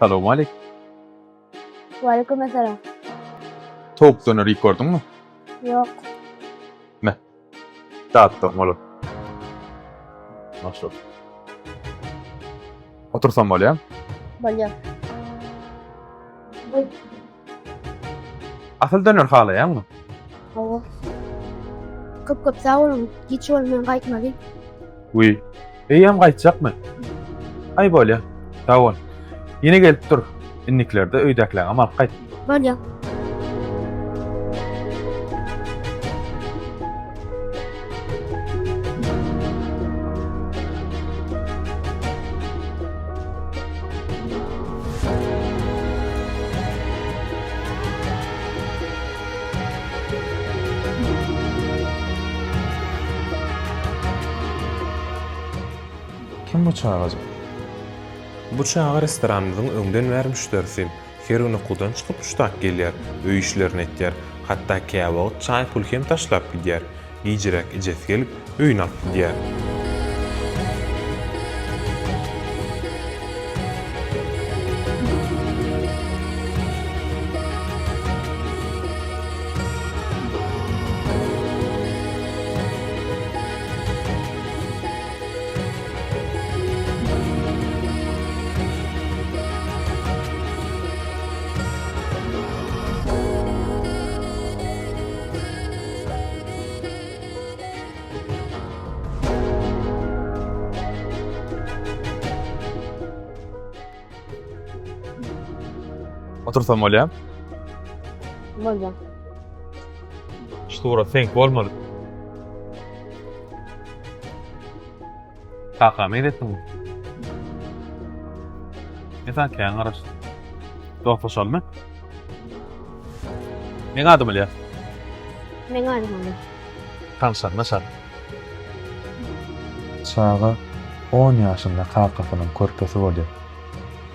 Salamu aleykum. Waalaikumsalam. Tavuk döner ilk gördün mü? Yok. Ne? Dağıttım oğlum. Nasıl? Otursam böyle ya. Bolýar. Asıl döner halayan mı? Hawa. Köp sağ olun. Hiç olmayan qaytmady. Uy. Eýem gaýtjak mı? Ay böyle. Sağ ol. Yine gelip dur. İnniklerde öýdäkler ama gaýt. Bolýar. Kim bu çağıracak? Bu çağa restoranymyzyň öňden bäri müşterisi. Her güni kudan çykyp müştak gelýär, öý işlerini etýär, hatda käwag, çay pul hem taşlap gidýär. Ýejirek ijesi gelip öýüne alyp gidýär. Otursam böyle ya. Bolýar. Şuura sen bolmaly. Kaka mı edettin? Ne sen kâň garaş? Dolaşal mı? Ne adım ya? Men aýdym. Tanışar, nasıl? Çağa 10 ýaşynda kakafynyň körpesi bolýar.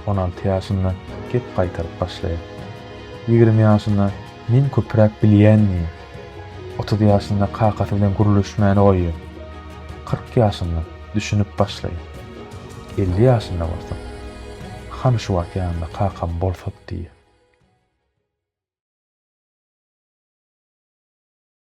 16 ýaşynda gep gaýtaryp başlaýar. 20 ýaşynda men köpräk bilýänmi? 30 ýaşynda kakasy bilen guruluşmagy goýýar. 40 ýaşynda düşünüp başlaýar. 50 ýaşynda bolsa, ham şu wagt ýanynda kakam bolsap diýär.